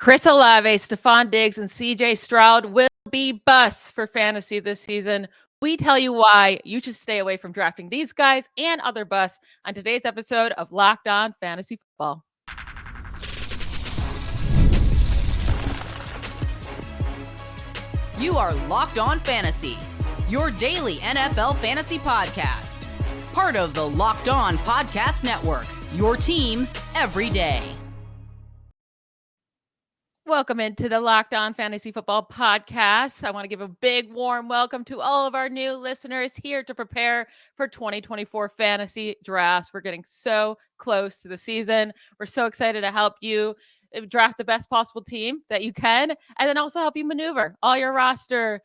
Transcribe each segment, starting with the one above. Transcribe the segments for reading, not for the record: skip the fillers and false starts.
Chris Olave, Stefon Diggs, and CJ Stroud will be busts for fantasy this season. We tell you why you should stay away from drafting these guys and other busts on today's episode of Locked On Fantasy Football. You are Locked On Fantasy, your daily NFL fantasy podcast. Part of the Locked On Podcast Network, your team every day. Welcome into the Locked On Fantasy Football podcast. I want to give a big warm welcome to all of our new listeners here to prepare for 2024 fantasy drafts. We're getting so close to the season. We're so excited to help you draft the best possible team that you can, and then also help you maneuver all your roster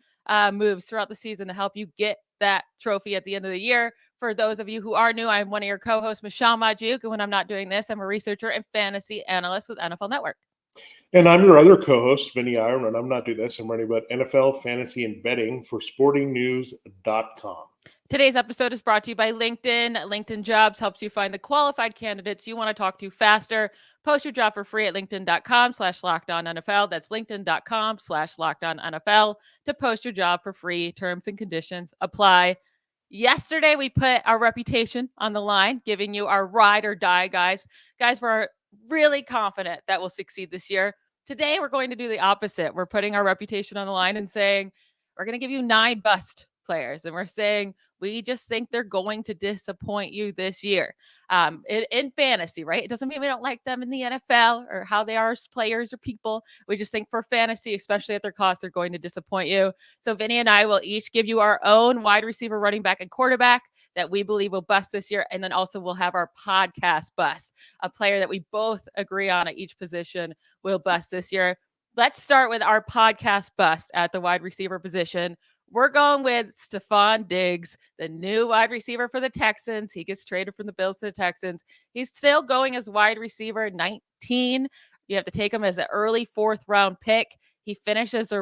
moves throughout the season to help you get that trophy at the end of the year. For those of you who are new, I'm one of your co-hosts, Michelle Magdziuk, and when I'm not doing this, I'm a researcher and fantasy analyst with NFL Network. And I'm your other co-host, Vinnie Iyer, and I'm not doing this. I'm writing about NFL fantasy and betting for sportingnews.com. Today's episode is brought to you by LinkedIn. LinkedIn Jobs helps you find the qualified candidates you want to talk to faster. Post your job for free at linkedin.com/lockedonnfl. That's linkedin.com/lockedonnfl to post your job for free. Terms and conditions apply. Yesterday, we put our reputation on the line, giving you our ride or die guys. Guys, we're really confident that we'll succeed this year. Today, we're going to do the opposite. We're putting our reputation on the line and saying, we're going to give you 9 bust players. And we're saying, we just think they're going to disappoint you this year. In fantasy, right? It doesn't mean we don't like them in the NFL or how they are as players or people. We just think for fantasy, especially at their cost, they're going to disappoint you. So Vinny and I will each give you our own wide receiver, running back, and quarterback that we believe will bust this year. And then also we'll have our podcast bust, a player that we both agree on at each position will bust this year. Let's start with our podcast bust at the wide receiver position. We're going with Stefon Diggs, the new wide receiver for the Texans. He gets traded from the Bills to the Texans. He's still going as wide receiver 19. You have to take him as an early 4th round pick. He finishes a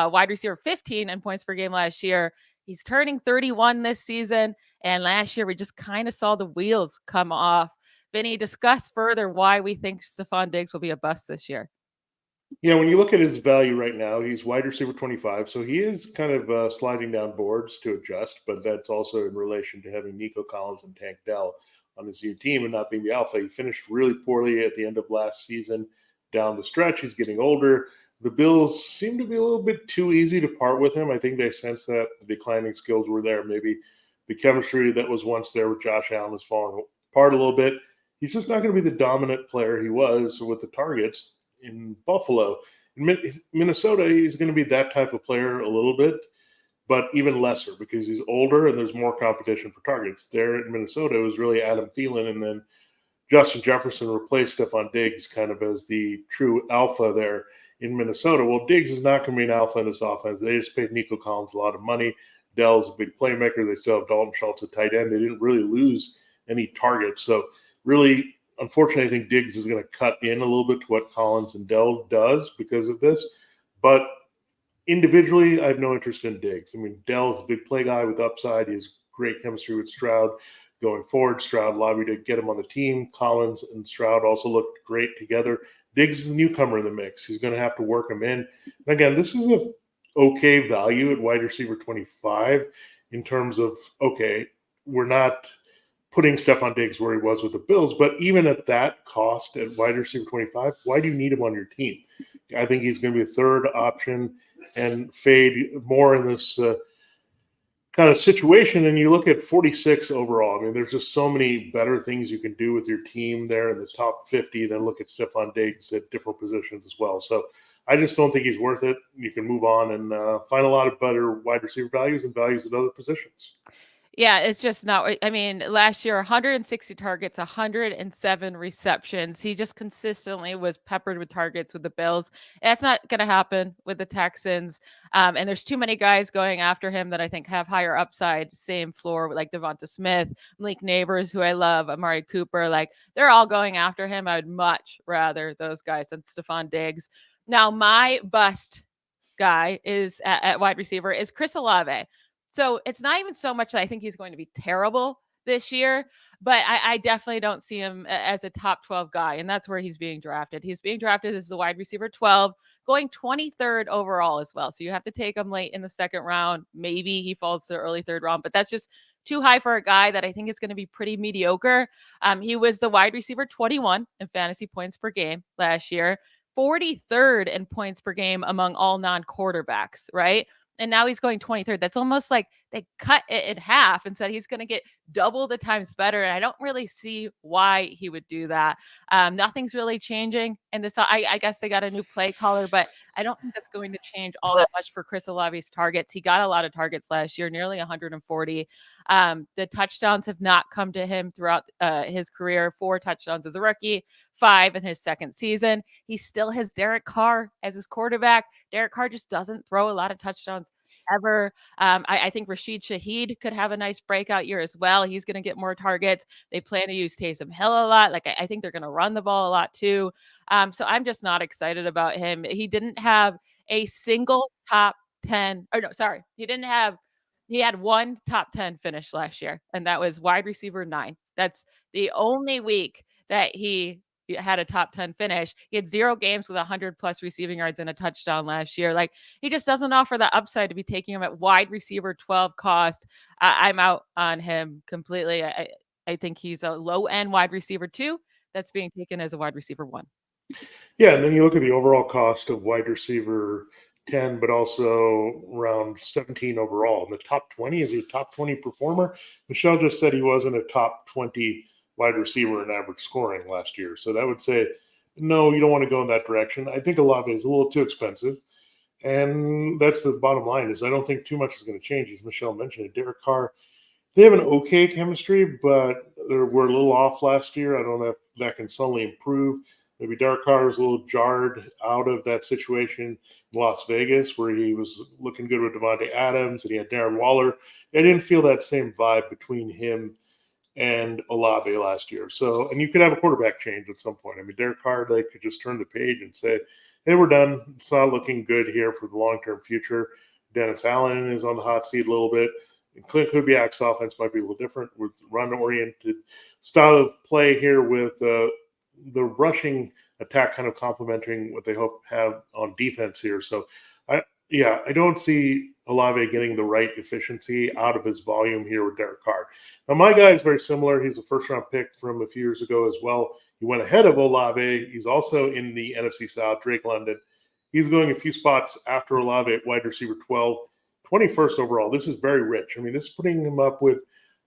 wide receiver 15 in points per game last year. He's turning 31 this season. And last year, we just kind of saw the wheels come off. Vinny, discuss further why we think Stefon Diggs will be a bust this year. Yeah, when you look at his value right now, he's wide receiver 25, so he is kind of sliding down boards to adjust, but that's also in relation to having Nico Collins and Tank Dell on his new team and not being the alpha. He finished really poorly at the end of last season down the stretch. He's getting older. The Bills seem to be a little bit too easy to part with him. I think they sensed that the declining skills were there. Maybe the chemistry that was once there with Josh Allen is falling apart a little bit. He's just not going to be the dominant player he was with the targets in Buffalo. In Minnesota, he's going to be that type of player a little bit, but even lesser because he's older and there's more competition for targets. There in Minnesota, it was really Adam Thielen, and then Justin Jefferson replaced Stefon Diggs kind of as the true alpha there in Minnesota. Well, Diggs is not going to be an alpha in this offense. They just paid Nico Collins a lot of money. Dell's a big playmaker. They still have Dalton Schultz at tight end. They didn't really lose any targets. So really, unfortunately, I think Diggs is going to cut in a little bit to what Collins and Dell does because of this. But individually, I have no interest in Diggs. I mean, Dell's a big play guy with upside. He has great chemistry with Stroud going forward. Stroud lobbied to get him on the team. Collins and Stroud also looked great together. Diggs is a newcomer in the mix. He's going to have to work him in. And again, this is a okay value at wide receiver 25 in terms of, okay, we're not putting Stefon Diggs where he was with the Bills, but even at that cost at wide receiver 25, why do you need him on your team? I think he's going to be a third option and fade more in this kind of situation. And you look at 46 overall. I mean, there's just so many better things you can do with your team there in the top 50 than look at Stefon Diggs at different positions as well. So I just don't think he's worth it. You can move on and find a lot of better wide receiver values and values at other positions. Yeah, it's just not. I mean, last year, 160 targets, 107 receptions. He just consistently was peppered with targets with the Bills. That's not going to happen with the Texans. And there's too many guys going after him that I think have higher upside, same floor, like Devonta Smith, Malik Neighbors, who I love, Amari Cooper. Like, they're all going after him. I would much rather those guys than Stefon Diggs. Now, my bust guy is at wide receiver is Chris Olave. So it's not even so much that I think he's going to be terrible this year, but I definitely don't see him as a top 12 guy, and that's where he's being drafted. He's being drafted as the wide receiver 12, going 23rd overall as well. So you have to take him late in the second round. Maybe he falls to the early third round, but that's just too high for a guy that I think is going to be pretty mediocre. He was the wide receiver 21 in fantasy points per game last year, 43rd in points per game among all non-quarterbacks, right? And now he's going 23rd. That's almost like they cut it in half and said he's going to get double the times better. And I don't really see why he would do that. Nothing's really changing. And this, I guess they got a new play caller, but I don't think that's going to change all that much for Chris Olave's targets. He got a lot of targets last year, nearly 140. The touchdowns have not come to him throughout his career. 4 touchdowns as a rookie, 5 in his second season. He still has Derek Carr as his quarterback. Derek Carr just doesn't throw a lot of touchdowns ever. I think Rashid Shaheed could have a nice breakout year as well. He's going to get more targets. They plan to use Taysom Hill a lot. Like I think they're going to run the ball a lot too. So I'm just not excited about him. He didn't have a single top 10, or no, sorry, he had one top 10 finish last year, and that was wide receiver 9. That's the only week that he had a top 10 finish. He had 0 games with 100 plus receiving yards and a touchdown last year. Like he just doesn't offer the upside to be taking him at wide receiver 12 cost. I'm out on him completely. I think he's a low end wide receiver 2 that's being taken as a wide receiver 1. Yeah, and then you look at the overall cost of wide receiver 10, but also around 17 overall. In the top 20, is he a top 20 performer? Michelle just said he wasn't a top 20 wide receiver in average scoring last year. So that would say, no, you don't want to go in that direction. I think Olave is a little too expensive. And that's the bottom line is I don't think too much is going to change. As Michelle mentioned, Derek Carr, they have an okay chemistry, but they were a little off last year. I don't know if that can suddenly improve. Maybe Derek Carr was a little jarred out of that situation in Las Vegas where he was looking good with Devontae Adams and he had Darren Waller. I didn't feel that same vibe between him and Olave last year. So, and you could have a quarterback change at some point. I mean, Derek Carr, they could just turn the page and say, hey, we're done. It's not looking good here for the long-term future. Dennis Allen is on the hot seat a little bit. And Clint Kubiak's offense might be a little different with run-oriented style of play here with the rushing attack kind of complementing what they hope have on defense here. So, I don't see Olave getting the right efficiency out of his volume here with Derek Carr. Now, my guy is very similar. He's a first-round pick from a few years ago as well. He went ahead of Olave. He's also in the NFC South, Drake London. He's going a few spots after Olave at wide receiver 12, 21st overall. This is very rich. I mean, this is putting him up with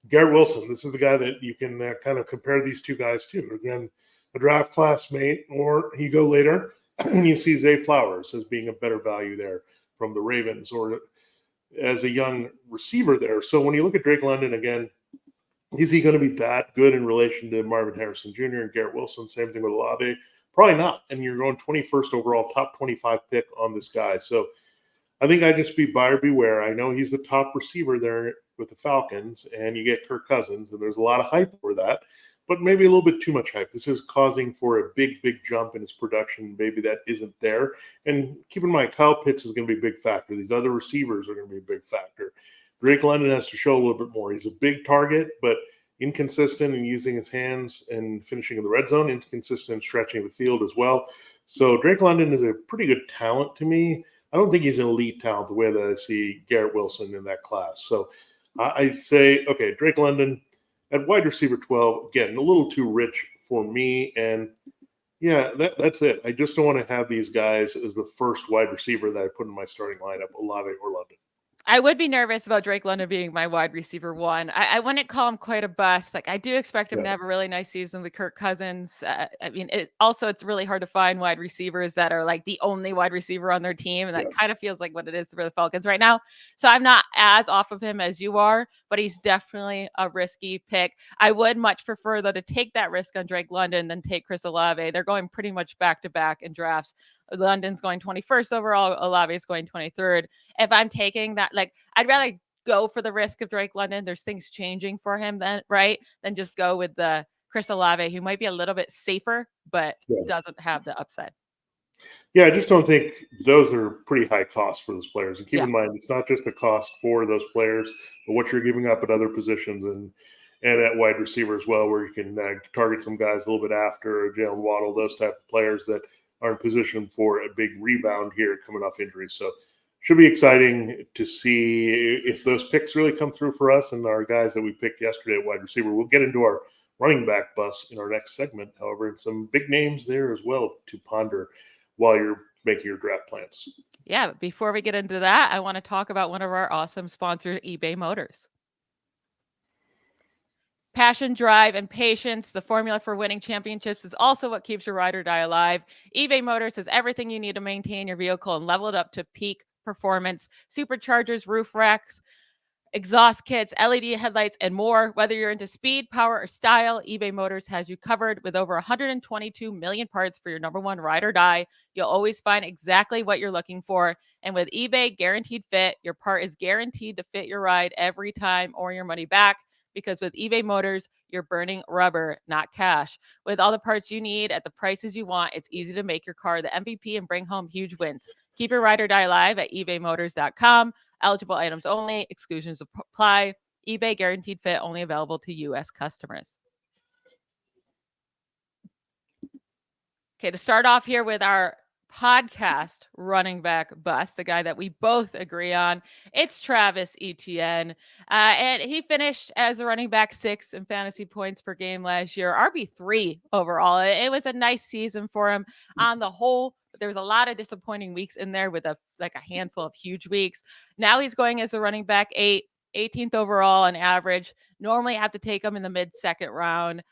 Garrett Wilson. This is the guy that you can kind of compare these two guys to. Again, a draft classmate, or you go later and you see Zay Flowers as being a better value there from the Ravens or as a young receiver there. So when you look at Drake London again, is he going to be that good in relation to Marvin Harrison Jr. and Garrett Wilson? Same thing with Olave. Probably not. And you're going 21st overall, top 25 pick on this guy. So I think I'd just be buyer beware. I know he's the top receiver there with the Falcons, and you get Kirk Cousins, and there's a lot of hype for that, but maybe a little bit too much hype. This is causing for a big, big jump in his production. Maybe that isn't there. And keep in mind, Kyle Pitts is going to be a big factor. These other receivers are going to be a big factor. Drake London has to show a little bit more. He's a big target, but inconsistent in using his hands and finishing in the red zone, inconsistent in stretching the field as well. So Drake London is a pretty good talent to me. I don't think he's an elite talent the way that I see Garrett Wilson in that class. So I say, okay, Drake London at wide receiver 12, again, a little too rich for me. And yeah, that's it. I just don't want to have these guys as the first wide receiver that I put in my starting lineup, Olave or London. I would be nervous about Drake London being my wide receiver 1. I wouldn't call him quite a bust. Like I do expect him to have a really nice season with Kirk Cousins. I mean, it's really hard to find wide receivers that are like the only wide receiver on their team, and that kind of feels like what it is for the Falcons right now. So I'm not as off of him as you are, but he's definitely a risky pick. I would much prefer though to take that risk on Drake London than take Chris Olave. They're going pretty much back to back in drafts. London's going 21st overall. Olave is going 23rd. If I'm taking that, like, I'd rather go for the risk of Drake London. There's things changing for him then, right? Than just go with the Chris Olave, who might be a little bit safer, but doesn't have the upside. Yeah, I just don't think those are pretty high costs for those players. And keep in mind, it's not just the cost for those players, but what you're giving up at other positions. and at wide receiver as well, where you can target some guys a little bit after Jalen Waddle, those type of players that are in position for a big rebound here coming off injuries. So should be exciting to see if those picks really come through for us and our guys that we picked yesterday at wide receiver. We'll get into our running back bus in our next segment, however, and some big names there as well to ponder while you're making your draft plans. Yeah, but before we get into that, I want to talk about one of our awesome sponsors, eBay Motors. Passion, drive, and patience, the formula for winning championships, is also what keeps your ride or die alive. eBay Motors has everything you need to maintain your vehicle and level it up to peak performance. Superchargers, roof racks, exhaust kits, LED headlights, and more. Whether you're into speed, power, or style, eBay Motors has you covered with over 122 million parts for your number one ride or die. You'll always find exactly what you're looking for. And with eBay Guaranteed Fit, your part is guaranteed to fit your ride every time or your money back. Because with eBay Motors, you're burning rubber, not cash. With all the parts you need at the prices you want, it's easy to make your car the MVP and bring home huge wins. Keep your ride or die alive at ebaymotors.com. Eligible items only. Exclusions apply. eBay Guaranteed Fit only available to U.S. customers. Okay, to start off here with our podcast running back bust, the guy that we both agree on, it's Travis Etienne. And he finished as a running back 6 in fantasy points per game last year, RB3 overall. It was a nice season for him on the whole. But there was a lot of disappointing weeks in there with a handful of huge weeks. Now he's going as a running back 8, 18th overall on average. Normally I have to take him in the mid-second round.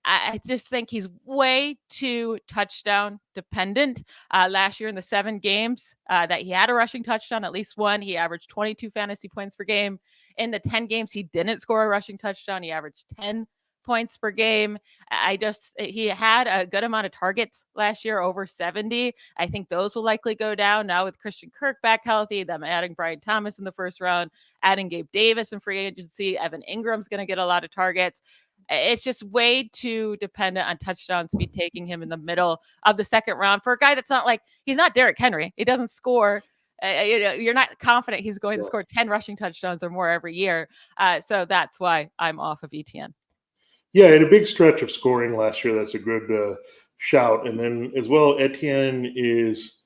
I just think he's way too touchdown dependent. Last year in the 7 games that he had a rushing touchdown, at least one, he averaged 22 fantasy points per game. In the 10 games he didn't score a rushing touchdown, he averaged 10 points per game. He had a good amount of targets last year, over 70. I think those will likely go down now with Christian Kirk back healthy, them adding Brian Thomas in the first round, adding Gabe Davis in free agency. Evan Ingram's going to get a lot of targets. It's just way too dependent on touchdowns to be taking him in the middle of the second round for a guy that's not he's not Derrick Henry. He doesn't score. You're not confident he's going to score 10 rushing touchdowns or more every year. So that's why I'm off of Etienne. Yeah, in a big stretch of scoring last year, that's a good shout. And then as well, Etienne is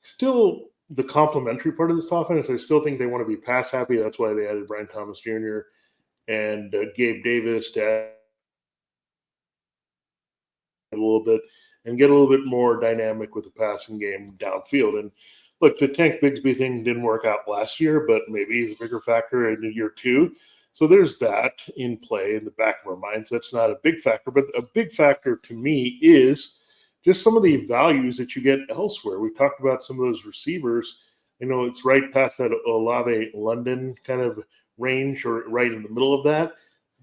still the complementary part of this offense. I still think they want to be pass happy. That's why they added Brian Thomas Jr. and Gabe Davis to add a little bit and get a little bit more dynamic with the passing game downfield. And look, the Tank Bigsby thing didn't work out last year, but maybe he's a bigger factor in year 2. So there's that in play in the back of our minds. That's not a big factor, but a big factor to me is just some of the values that you get elsewhere. We talked about some of those receivers. It's right past that Olave London kind of range or right in the middle of that.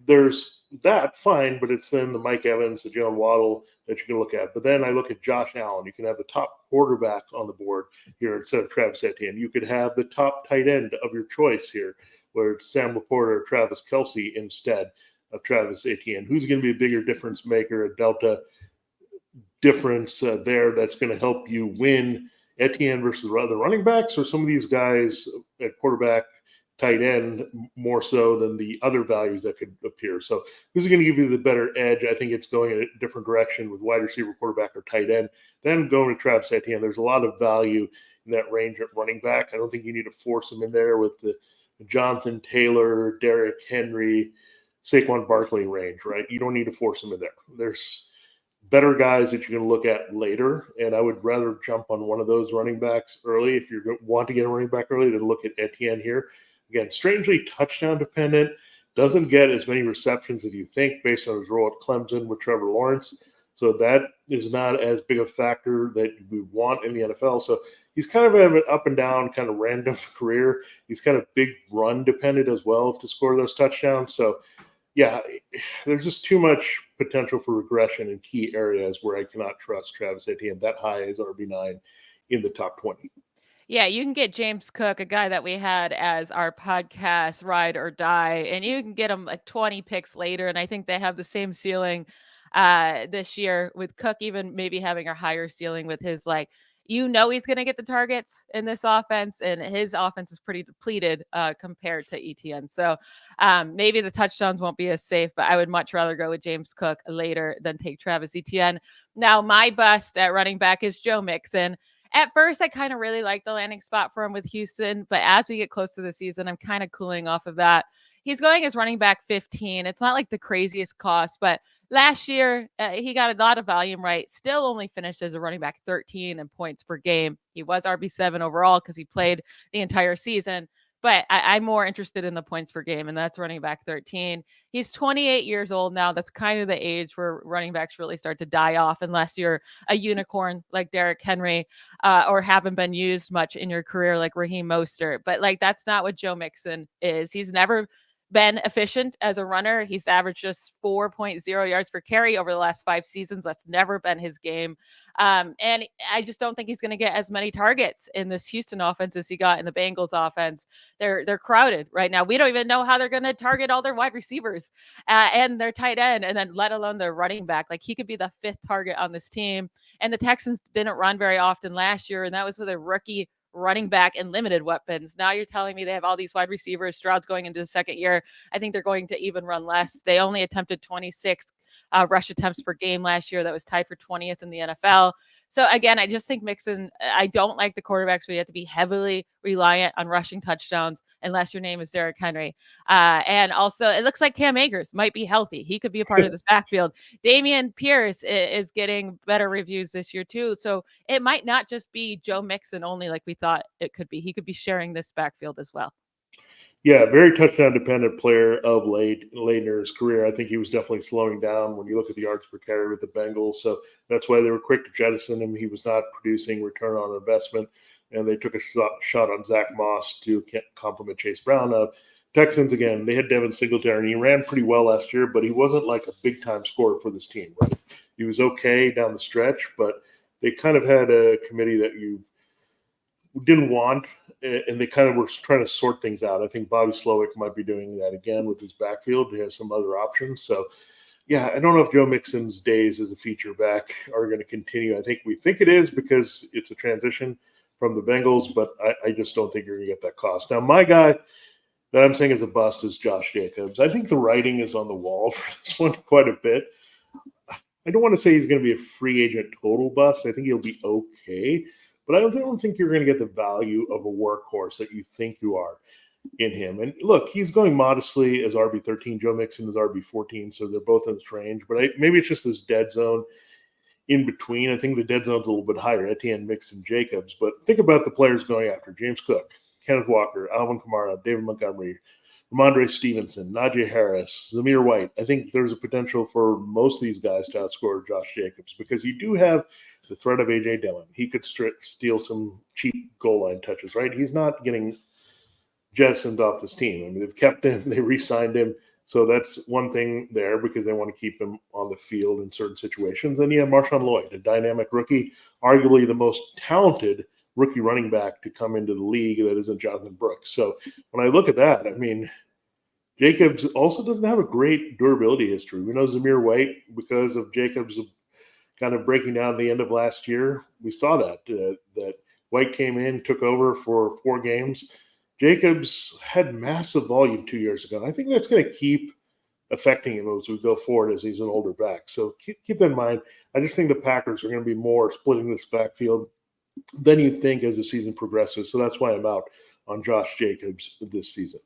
There's that, fine, but it's then the Mike Evans, the Jalen Waddle that you can look at. But then I look at Josh Allen. You can have the top quarterback on the board here instead of Travis Etienne. You could have the top tight end of your choice here, where it's Sam Laporta or Travis Kelce instead of Travis Etienne. Who's going to be a bigger difference maker, a delta difference there that's going to help you win? Etienne versus the running backs, or some of these guys at quarterback, tight end, more so than the other values that could appear. So who's going to give you the better edge? I think it's going in a different direction with wide receiver, quarterback, or tight end. Then going to Travis Etienne, there's a lot of value in that range at running back. I don't think you need to force him in there with the Jonathan Taylor, Derrick Henry, Saquon Barkley range, right? You don't need to force him in there. There's better guys that you're going to look at later, and I would rather jump on one of those running backs early if you want to get a running back early than look at Etienne here. Again, strangely touchdown dependent, doesn't get as many receptions as you think based on his role at Clemson with Trevor Lawrence. So that is not as big a factor that we want in the NFL. So he's kind of an up and down, kind of random career. He's kind of big run dependent as well to score those touchdowns. So yeah, there's just too much potential for regression in key areas where I cannot trust Travis Etienne that high as RB9 in the top 20. Yeah, you can get James Cook, a guy that we had as our podcast ride or die, and you can get him 20 picks later. And I think they have the same ceiling this year with Cook, even maybe having a higher ceiling with his he's going to get the targets in this offense, and his offense is pretty depleted compared to Etienne. So maybe the touchdowns won't be as safe, but I would much rather go with James Cook later than take Travis Etienne. Now, my bust at running back is Joe Mixon. At first, I kind of really like the landing spot for him with Houston, but as we get close to the season, I'm kind of cooling off of that. He's going as running back 15. It's not like the craziest cost, but last year he got a lot of volume, right? Still only finished as a running back 13 in points per game. He was RB7 overall because he played the entire season. But I'm more interested in the points per game, and that's running back 13. He's 28 years old now. That's kind of the age where running backs really start to die off, unless you're a unicorn like Derrick Henry or haven't been used much in your career like Raheem Mostert. But like that's not what Joe Mixon is. He's never been efficient as a runner. He's averaged just 4.0 yards per carry over the last 5 seasons. That's never been his game. And I just don't think he's going to get as many targets in this Houston offense as he got in the Bengals offense. They're crowded right now. We don't even know how they're going to target all their wide receivers and their tight end, and then let alone their running back. Like he could be the 5th target on this team. And the Texans didn't run very often last year, and that was with a rookie running back and limited weapons. Now you're telling me they have all these wide receivers. Stroud's going into the second year. I think they're going to even run less. They only attempted 26 rush attempts per game last year. That was tied for 20th in the NFL. So again, I just think Mixon, I don't like the quarterbacks where you have to be heavily reliant on rushing touchdowns unless your name is Derrick Henry. And also, it looks like Cam Akers might be healthy. He could be a part of this backfield. Dameon Pierce is getting better reviews this year too. So it might not just be Joe Mixon only like we thought it could be. He could be sharing this backfield as well. Yeah, very touchdown dependent player of late in his career. I think he was definitely slowing down when you look at the yards per carry with the Bengals. So that's why they were quick to jettison him. He was not producing return on investment, and they took a shot on Zach Moss to complement Chase Brown. Texans, again, they had Devin Singletary. He ran pretty well last year, but he wasn't like a big-time scorer for this team, right? He was okay down the stretch, but they kind of had a committee that you didn't want, and they kind of were trying to sort things out. I think Bobby Slowick might be doing that again with his backfield. He has some other options. So, yeah, I don't know if Joe Mixon's days as a feature back are going to continue. I think we think it is because it's a transition from the Bengals, but I just don't think you're going to get that cost. Now, my guy that I'm saying is a bust is Josh Jacobs. I think the writing is on the wall for this one quite a bit. I don't want to say he's going to be a free agent total bust. I think he'll be okay. But I don't think you're going to get the value of a workhorse that you think you are in him. And look, he's going modestly as RB13. Joe Mixon is RB14, so they're both in this range. But maybe it's just this dead zone in between. I think the dead zone's a little bit higher, Etienne, Mixon, Jacobs. But think about the players going after: James Cook, Kenneth Walker, Alvin Kamara, David Montgomery, Ramondre Stevenson, Najee Harris, Zamir White. I think there's a potential for most of these guys to outscore Josh Jacobs because you do have the threat of A.J. Dillon. He could steal some cheap goal line touches, right? He's not getting jettisoned off this team. I mean, they've kept him, they re-signed him. So that's one thing there because they want to keep him on the field in certain situations. Then you have Marshawn Lloyd, a dynamic rookie, arguably the most talented rookie running back to come into the league that isn't Jonathan Brooks. So when I look at that, I mean, Jacobs also doesn't have a great durability history. We know Zamir White, because of Jacobs' kind of breaking down the end of last year, we saw that White came in, took over for 4 games. Jacobs had massive volume 2 years ago. And I think that's going to keep affecting him as we go forward as he's an older back. So keep that in mind. I just think the Packers are going to be more splitting this backfield than you think as the season progresses. So that's why I'm out on Josh Jacobs this season.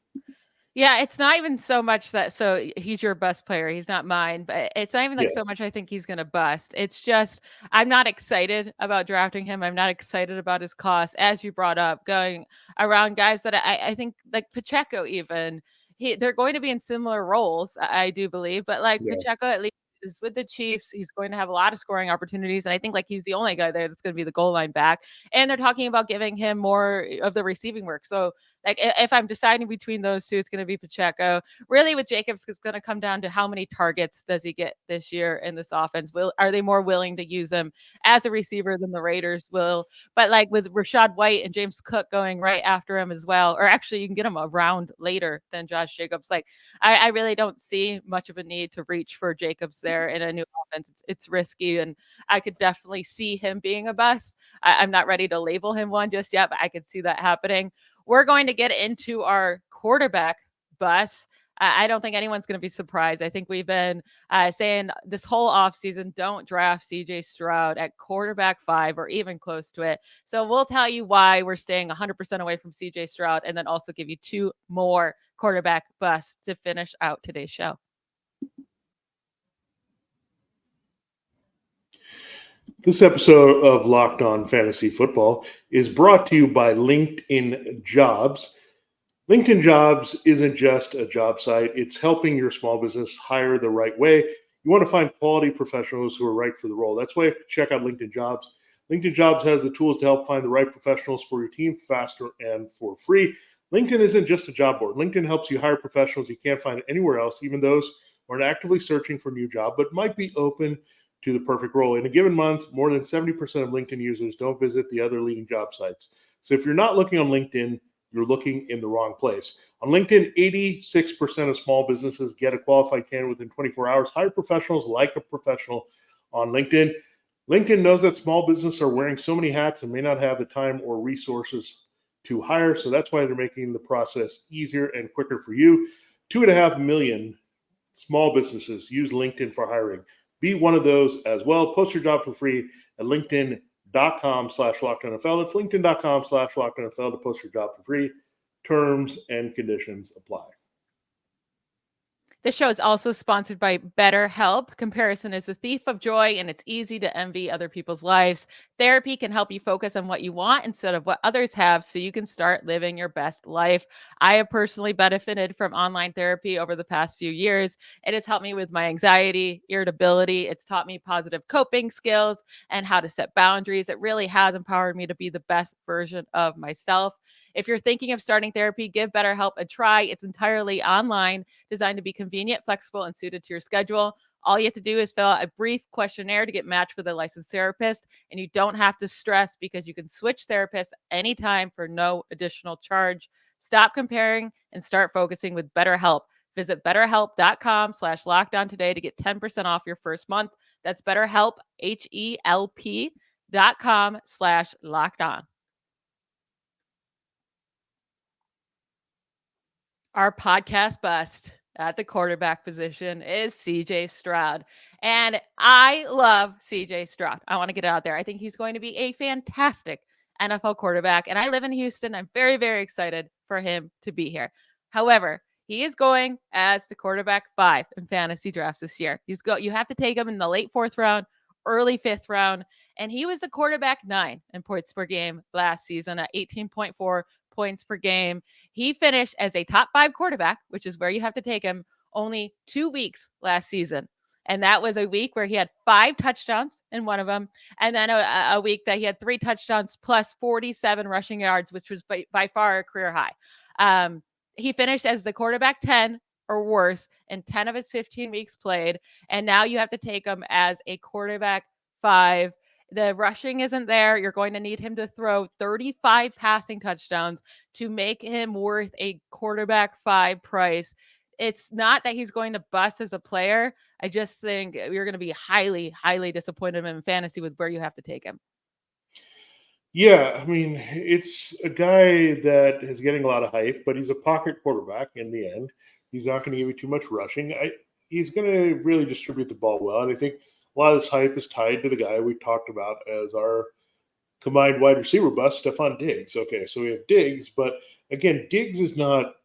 Yeah, it's not even so much that so he's your best player. He's not mine, but it's not even like so much I think he's going to bust. It's just I'm not excited about drafting him. I'm not excited about his cost, as you brought up, going around guys that I think like Pacheco even. They're going to be in similar roles, I do believe, but like Pacheco at least is with the Chiefs. He's going to have a lot of scoring opportunities, and I think like he's the only guy there that's going to be the goal line back. And they're talking about giving him more of the receiving work. So Like if I'm deciding between those two, it's going to be Pacheco. Really, with Jacobs, it's going to come down to how many targets does he get this year in this offense. Are they more willing to use him as a receiver than the Raiders will? But like with Rashad White and James Cook going right after him as well, or actually you can get him a round later than Josh Jacobs. Like I really don't see much of a need to reach for Jacobs there in a new offense. It's risky, and I could definitely see him being a bust. I'm not ready to label him one just yet, but I could see that happening. We're going to get into our quarterback bust. I don't think anyone's going to be surprised. I think we've been saying this whole offseason, don't draft CJ Stroud at quarterback 5 or even close to it. So we'll tell you why we're staying 100% away from CJ Stroud, and then also give you 2 more quarterback busts to finish out today's show. This episode of Locked On Fantasy Football is brought to you by LinkedIn Jobs. LinkedIn Jobs isn't just a job site, it's helping your small business hire the right way. You want to find quality professionals who are right for the role. That's why you have to check out LinkedIn Jobs. LinkedIn Jobs has the tools to help find the right professionals for your team faster and for free. LinkedIn isn't just a job board. LinkedIn helps you hire professionals you can't find anywhere else, even those who aren't actively searching for a new job, but might be open to the perfect role. In a given month, more than 70% of LinkedIn users don't visit the other leading job sites. So if you're not looking on LinkedIn, you're looking in the wrong place. On LinkedIn, 86% of small businesses get a qualified candidate within 24 hours. Hire professionals like a professional on LinkedIn. LinkedIn knows that small businesses are wearing so many hats and may not have the time or resources to hire. So that's why they're making the process easier and quicker for you. 2.5 million small businesses use LinkedIn for hiring. Be one of those as well. Post your job for free at LinkedIn.com/LockedOnNFL. That's LinkedIn.com/LockedOnNFL to post your job for free. Terms and conditions apply. This show is also sponsored by BetterHelp. Comparison is a thief of joy, and it's easy to envy other people's lives. Therapy can help you focus on what you want instead of what others have, so you can start living your best life. I have personally benefited from online therapy over the past few years. It has helped me with my anxiety, irritability. It's taught me positive coping skills and how to set boundaries. It really has empowered me to be the best version of myself. If you're thinking of starting therapy, give BetterHelp a try. It's entirely online, designed to be convenient, flexible, and suited to your schedule. All you have to do is fill out a brief questionnaire to get matched with a licensed therapist, and you don't have to stress because you can switch therapists anytime for no additional charge. Stop comparing and start focusing with BetterHelp. Visit betterhelp.com/lockdown today to get 10% off your first month. That's BetterHelp, HELP.com/lockdown. Our podcast bust at the quarterback position is CJ Stroud. And I love CJ Stroud. I want to get it out there. I think he's going to be a fantastic NFL quarterback. And I live in Houston. I'm very, very excited for him to be here. However, he is going as the quarterback 5 in fantasy drafts this year. You have to take him in the late 4th round, early 5th round. And he was the quarterback 9 in points per game last season at 18.4 points per game. He finished as a top 5 quarterback, which is where you have to take him, only 2 weeks last season. And that was a week where he had 5 touchdowns in one of them. And then a week that he had 3 touchdowns plus 47 rushing yards, which was by far a career high. He finished as the quarterback 10 or worse in 10 of his 15 weeks played. And now you have to take him as a quarterback 5. The rushing isn't there. You're going to need him to throw 35 passing touchdowns to make him worth a quarterback 5 price. It's not that he's going to bust as a player. I just think you're going to be highly, highly disappointed in fantasy with where you have to take him. Yeah, I mean, it's a guy that is getting a lot of hype, but he's a pocket quarterback in the end. He's not going to give you too much rushing. He's going to really distribute the ball well. And I think a lot of this hype is tied to the guy we talked about as our combined wide receiver bust, Stefon Diggs. Okay, so we have Diggs, but again, Diggs is not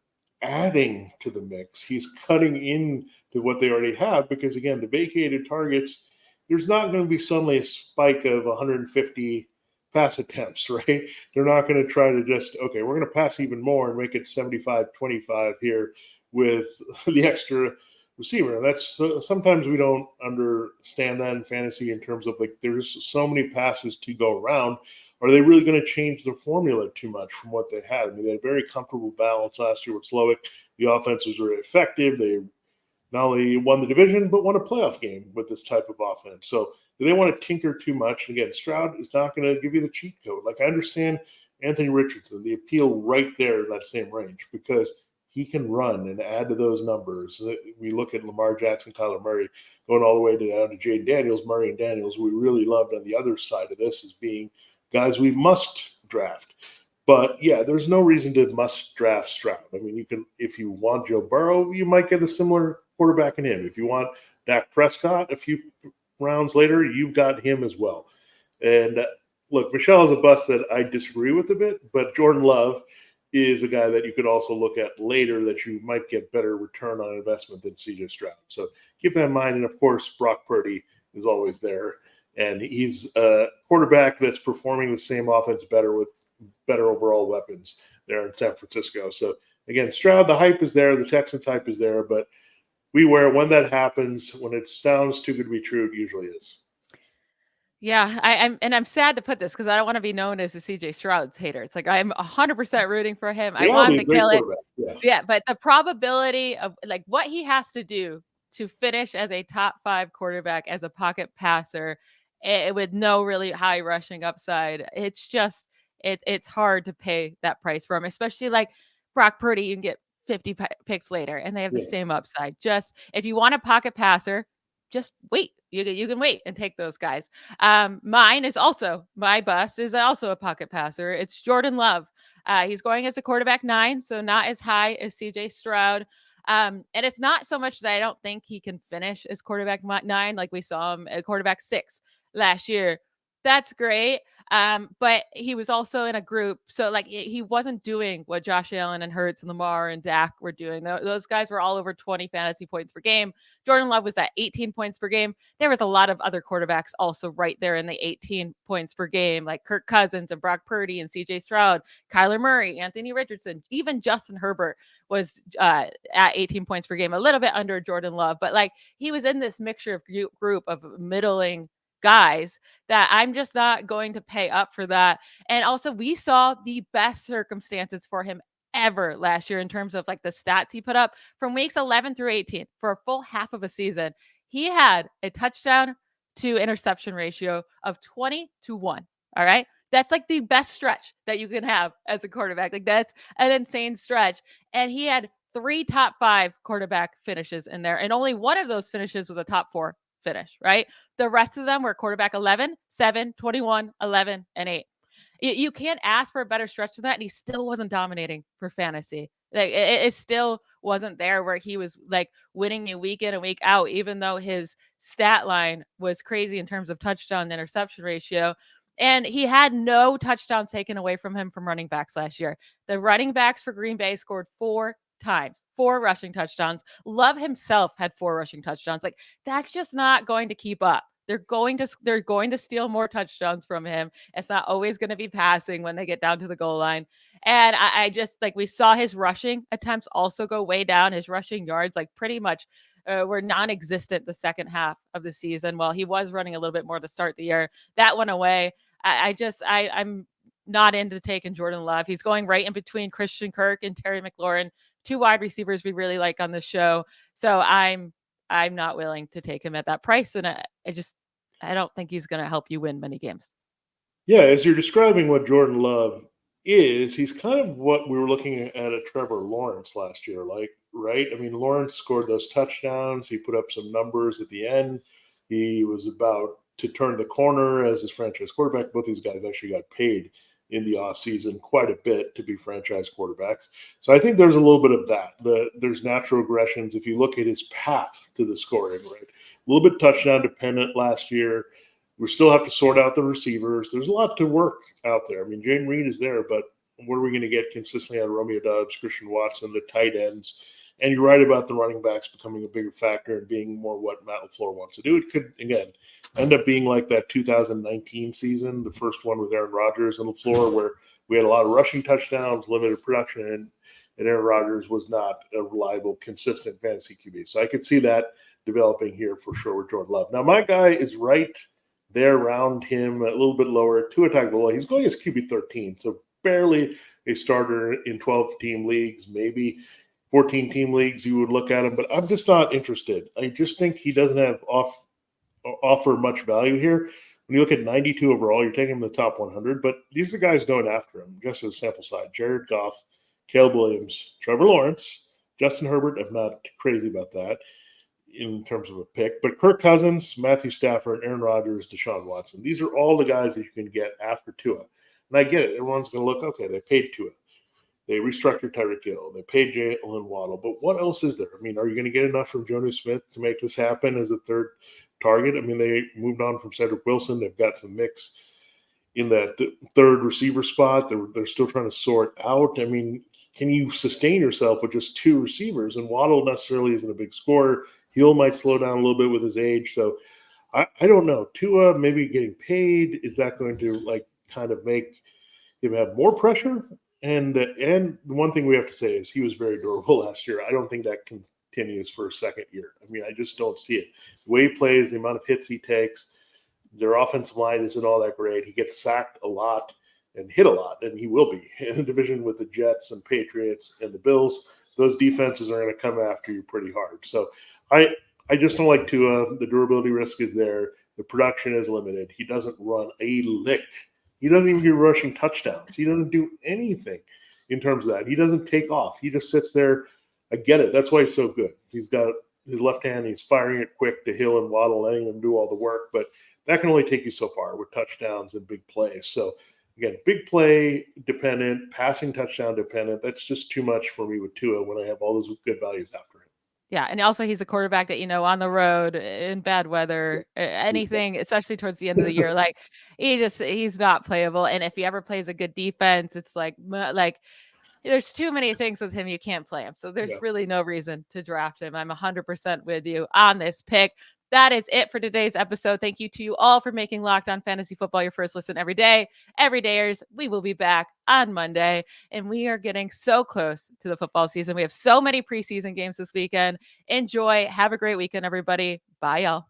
adding to the mix. He's cutting in to what they already have because, again, the vacated targets, there's not going to be suddenly a spike of 150 pass attempts, right? They're not going to try to just, okay, we're going to pass even more and make it 75-25 here with the extra receiver. And that's sometimes we don't understand that in fantasy in terms of like there's so many passes to go around. Are they really going to change the formula too much from what they had? I mean, they had a very comfortable balance last year with Slowick. The offense was very effective. They not only won the division, but won a playoff game with this type of offense. So do they want to tinker too much? And again, Stroud is not going to give you the cheat code. Like I understand Anthony Richardson, the appeal right there in that same range because he can run and add to those numbers. We look at Lamar Jackson, Kyler Murray, going all the way down to Jaden Daniels, Murray and Daniels. We really loved on the other side of this as being guys we must draft. But yeah, there's no reason to must draft Stroud. I mean, you can, if you want Joe Burrow, you might get a similar quarterback in him. If you want Dak Prescott a few rounds later, you've got him as well. And look, Michelle is a bust that I disagree with a bit, but Jordan Love is a guy that you could also look at later that you might get better return on investment than CJ Stroud. So keep that in mind. And of course, Brock Purdy is always there. And he's a quarterback that's performing the same offense better with better overall weapons there in San Francisco. So again, Stroud, the hype is there. The Texans hype is there, but beware when that happens, when it sounds too good to be true, it usually is. Yeah, I'm sad to put this because I don't want to be known as a CJ Stroud's hater. It's like I'm 100% rooting for him. I want him to kill it. Yeah, but the probability of like what he has to do to finish as a top 5 quarterback as a pocket passer with no really high rushing upside, it's just it's hard to pay that price for him, especially like Brock Purdy. You can get 50 picks later, and they have the same upside. Just if you want a pocket passer, just wait. You can wait and take those guys. Mine is also my bust is also a pocket passer. It's Jordan Love. He's going as a quarterback 9, so not as high as CJ Stroud. And it's not so much that I don't think he can finish as quarterback 9, like we saw him at quarterback 6 last year. That's great. But he was also in a group. So like he wasn't doing what Josh Allen and Hurts and Lamar and Dak were doing. Those guys were all over 20 fantasy points per game. Jordan Love was at 18 points per game. There was a lot of other quarterbacks also right there in the 18 points per game, like Kirk Cousins and Brock Purdy and CJ Stroud, Kyler Murray, Anthony Richardson, even Justin Herbert was at 18 points per game, a little bit under Jordan Love. But like he was in this mixture of group of middling guys that I'm just not going to pay up for that. And also we saw the best circumstances for him ever last year in terms of like the stats he put up from weeks 11 through 18 for a full half of a season. He had a touchdown to interception ratio of 20-1. All right. That's like the best stretch that you can have as a quarterback. Like that's an insane stretch. And he had 3 top 5 quarterback finishes in there. And only one of those finishes was a top 4 finish, right? The rest of them were quarterback 11, 7, 21, 11, and 8. You can't ask for a better stretch than that. And he still wasn't dominating for fantasy. Like it still wasn't there where he was like winning you week in and week out, even though his stat line was crazy in terms of touchdown to interception ratio. And he had no touchdowns taken away from him from running backs last year. The running backs for Green Bay scored 4 times, 4 rushing touchdowns. Love himself had 4 rushing touchdowns. Like that's just not going to keep up. They're going to steal more touchdowns from him. It's not always going to be passing when they get down to the goal line. And I just like we saw his rushing attempts also go way down. His rushing yards like pretty much were non-existent the second half of the season. While he was running a little bit more to start the year, that went away. I'm not into taking Jordan Love. He's going right in between Christian Kirk and Terry McLaurin, 2 wide receivers we really like on the show. So I'm not willing to take him at that price. And I don't think he's going to help you win many games. Yeah, as you're describing what Jordan Love is, he's kind of what we were looking at a Trevor Lawrence last year, like, right? I mean, Lawrence scored those touchdowns. He put up some numbers at the end. He was about to turn the corner as his franchise quarterback. Both these guys actually got paid in the offseason quite a bit to be franchise quarterbacks. So I think there's a little bit of that. There's natural regressions. If you look at his path to the scoring, right? A little bit touchdown dependent last year. We still have to sort out the receivers. There's a lot to work out there. I mean, Jane Reed is there, but what are we going to get consistently out of Romeo Doubs, Christian Watson, the tight ends? And you're right about the running backs becoming a bigger factor and being more what Matt LaFleur wants to do. It could, again, end up being like that 2019 season, the first one with Aaron Rodgers and LaFleur, where we had a lot of rushing touchdowns, limited production, and and Aaron Rodgers was not a reliable, consistent fantasy QB. So I could see that developing here for sure with Jordan Love. Now, my guy is right there around him, a little bit lower, Tua Tagovailoa. He's going as QB 13, so barely a starter in 12-team leagues, maybe 14-team leagues. You would look at him, but I'm just not interested. I just think he doesn't have offer much value here. When you look at 92 overall, you're taking him in the top 100, but these are guys going after him, just as a sample size. Jared Goff, Caleb Williams, Trevor Lawrence, Justin Herbert. I'm not crazy about that in terms of a pick, but Kirk Cousins, Matthew Stafford, Aaron Rodgers, Deshaun Watson. These are all the guys that you can get after Tua. And I get it. Everyone's going to look, okay, they paid Tua. They restructured Tyreek Hill. They paid Jalen Waddle. But what else is there? I mean, are you going to get enough from Jonnu Smith to make this happen as a third target? I mean, they moved on from Cedric Wilson. They've got some mix in that third receiver spot. They're still trying to sort out. I mean, can you sustain yourself with just two receivers? And Waddle necessarily isn't a big scorer. Hill might slow down a little bit with his age. So I don't know. Tua maybe getting paid, is that going to like kind of make him have more pressure? And the one thing we have to say is he was very durable last year. I don't think that continues for a second year. I mean, I just don't see it. The way he plays, the amount of hits he takes, their offensive line isn't all that great. He gets sacked a lot and hit a lot, and he will be in the division with the Jets and Patriots and the Bills. Those defenses are going to come after you pretty hard. So I just don't like Tua. The durability risk is there. The production is limited. He doesn't run a lick. He doesn't even get rushing touchdowns. He doesn't do anything in terms of that. He doesn't take off. He just sits there. I get it. That's why he's so good. He's got his left hand. He's firing it quick to Hill and Waddle, letting them do all the work. But that can only take you so far with touchdowns and big plays. So, again, big play dependent, passing touchdown dependent. That's just too much for me with Tua when I have all those good values after him. Yeah, and also he's a quarterback that, on the road, in bad weather, anything, especially towards the end of the year, like, he's not playable, and if he ever plays a good defense, it's like, there's too many things with him, you can't play him, so there's really no reason to draft him. I'm 100% with you on this pick. That is it for today's episode. Thank you to you all for making Locked On Fantasy Football your first listen every day. Every dayers, we will be back on Monday, and we are getting so close to the football season. We have so many preseason games this weekend. Enjoy. Have a great weekend, everybody. Bye, y'all.